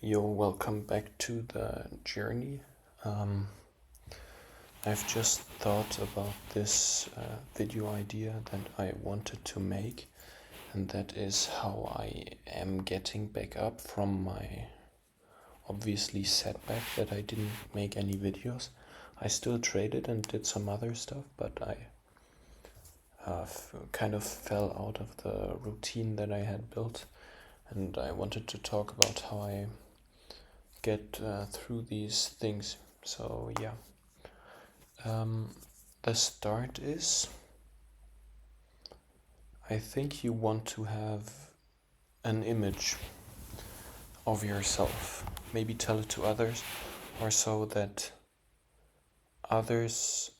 Yo, welcome back to the journey. Um, I've just thought about this video idea that I wanted to make, and that is how I am getting back up from my obviously setback that I didn't make any videos. I still traded and did some other stuff, but I kind of fell out of the routine that I had built, and I wanted to talk about how I get through these things. So yeah, the start is, I think you want to have an image of yourself, maybe tell it to others, or so that others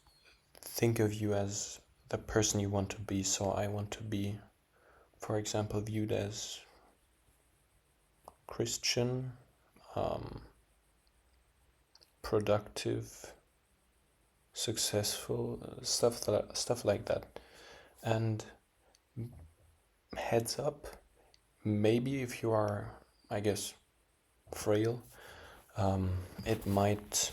think of you as the person you want to be. So I want to be, for example, viewed as Christian, productive, successful, stuff like that. And heads up, maybe if you are, I guess, frail, it might.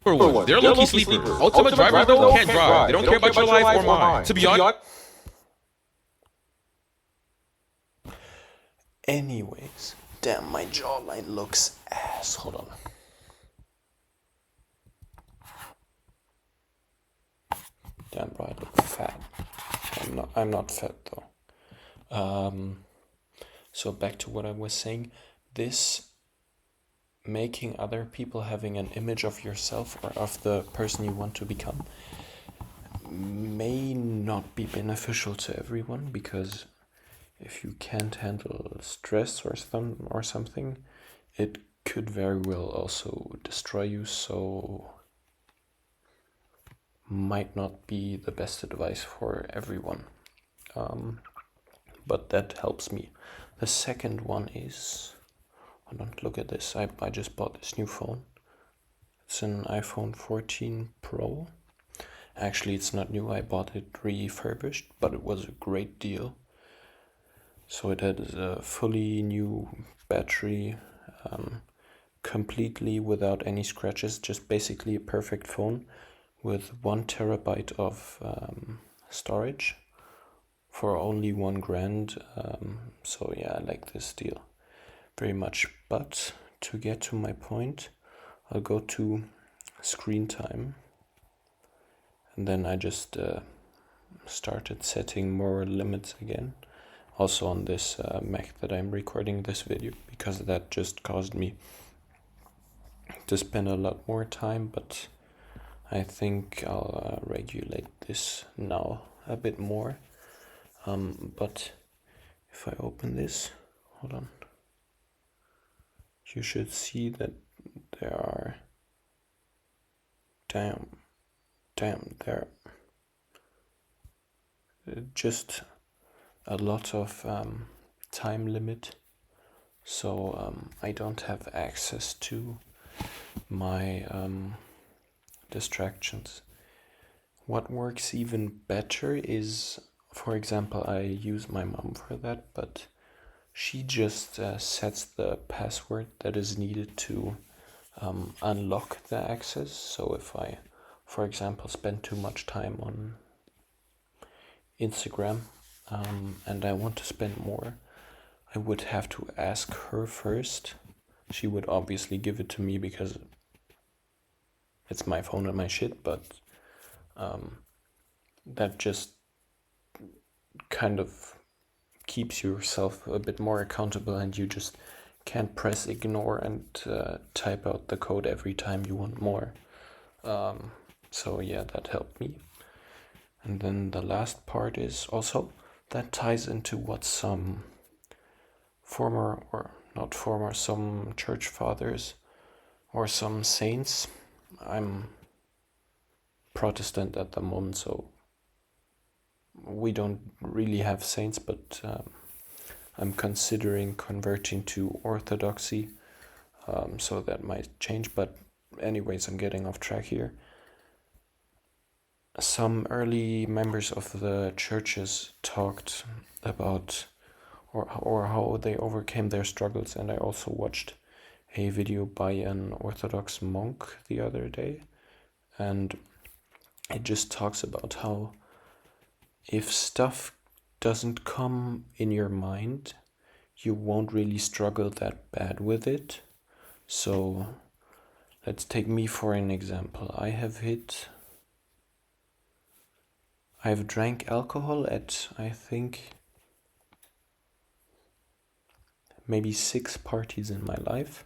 Number one, they're low-key sleepers. Ultimate drivers, though, can't drive. They don't care about your life or mine. To be honest. Anyways, damn, my jawline looks ass. Hold on. Damn, bro, I look fat. I'm not fat though. So back to what I was saying. This making other people having an image of yourself or of the person you want to become may not be beneficial to everyone, because if you can't handle stress or something, it could very well also destroy you. So might not be the best advice for everyone. But that helps me. The second one is, hold on, look at this. I just bought this new phone. It's an iPhone 14 Pro. Actually, it's not new. I bought it refurbished, but it was a great deal. So it had a fully new battery, completely without any scratches, just basically a perfect phone with 1 terabyte of storage for only $1,000. So yeah, I like this deal very much. But to get to my point, I'll go to screen time, and then I just started setting more limits again, also on this Mac that I'm recording this video, because that just caused me to spend a lot more time. But I think I'll regulate this now a bit more. But if I open this, hold on, you should see that there are, damn, there just a lot of time limit. So I don't have access to my distractions. What works even better is, for example, I use my mom for that, but she just sets the password that is needed to unlock the access. So if I, for example, spend too much time on Instagram and I want to spend more, I would have to ask her first. She would obviously give it to me because it's my phone and my shit, but that just kind of keeps yourself a bit more accountable, and you just can't press ignore and type out the code every time you want more. So yeah, that helped me. And then the last part is also, that ties into what some some church fathers or some saints. I'm Protestant at the moment, so we don't really have saints, but I'm considering converting to orthodoxy, so that might change. But anyways, I'm getting off track here. Some early members of the churches talked about or how they overcame their struggles, and I also watched a video by an Orthodox monk the other day, and it just talks about how if stuff doesn't come in your mind, you won't really struggle that bad with it. So let's take me for an example. I've drank alcohol at, I think, maybe 6 parties in my life.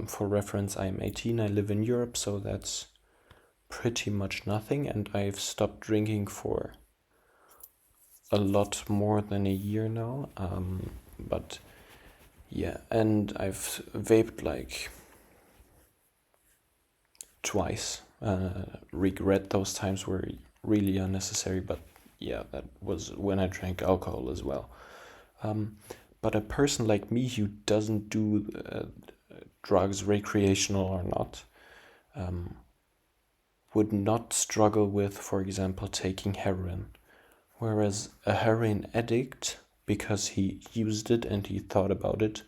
For reference, I'm 18, I live in Europe, so that's pretty much nothing, and I've stopped drinking for a lot more than a year now. But yeah, and I've vaped like twice. Regret those times were really unnecessary, but yeah, that was when I drank alcohol as well. But a person like me who doesn't do drugs, recreational or not, would not struggle with, for example, taking heroin. Whereas a heroin addict, because he used it and he thought about it,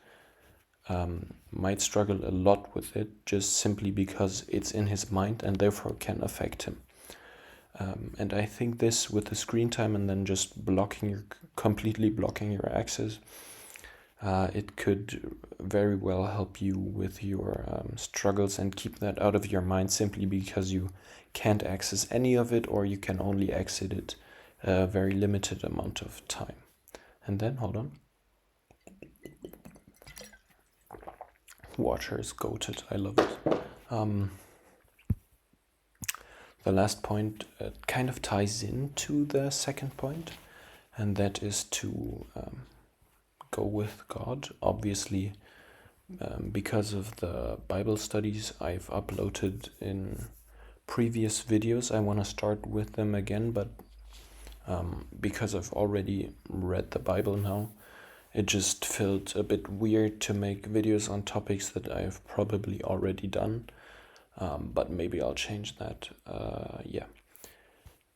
might struggle a lot with it just simply because it's in his mind and therefore can affect him. And I think this with the screen time and then just completely blocking your access, it could very well help you with your struggles and keep that out of your mind simply because you can't access any of it, or you can only exit it a very limited amount of time. And then, hold on. Water is goated. I love it. The last point kind of ties into the second point, and that is to go with God. Obviously, because of the Bible studies I've uploaded in previous videos, I want to start with them again, but because I've already read the Bible now, it just felt a bit weird to make videos on topics that I've probably already done. But maybe I'll change that. Yeah.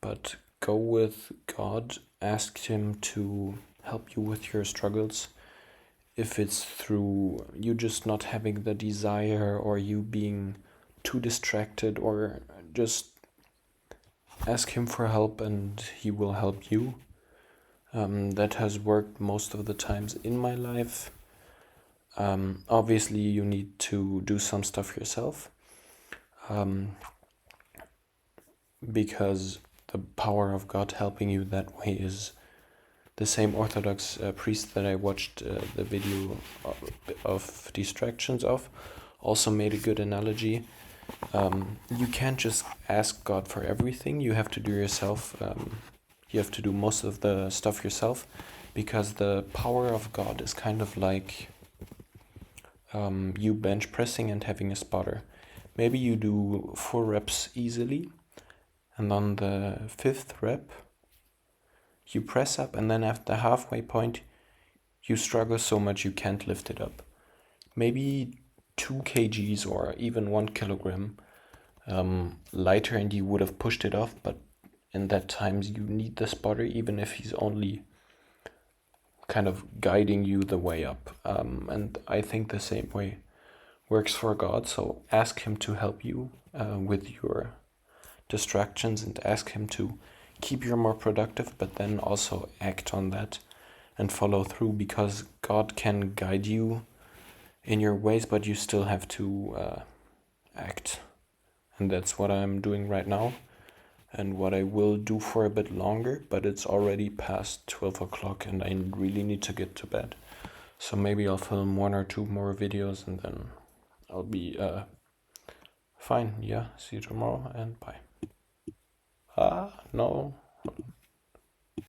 But go with God, ask Him to help you with your struggles. If it's through you just not having the desire, or you being too distracted, or just ask Him for help and He will help you. That has worked most of the times in my life. Obviously, you need to do some stuff yourself. Because the power of God helping you that way is the same Orthodox priest that I watched the video of distractions of also made a good analogy. You can't just ask God for everything. You have to do yourself. You have to do most of the stuff yourself, because the power of God is kind of like you bench pressing and having a spotter. Maybe you do 4 reps easily, and on the 5th rep, you press up, and then at the halfway point, you struggle so much you can't lift it up. Maybe 2 kgs or even 1 kilogram lighter, and you would have pushed it off, but in that times you need the spotter, even if he's only kind of guiding you the way up. And I think the same way works for God. So ask Him to help you with your distractions, and ask Him to keep you more productive, but then also act on that and follow through, because God can guide you in your ways, but you still have to act. And that's what I'm doing right now, and what I will do for a bit longer, but it's already past 12 o'clock and I really need to get to bed. So maybe I'll film 1 or 2 more videos and then I'll be fine. Yeah, see you tomorrow and bye. No.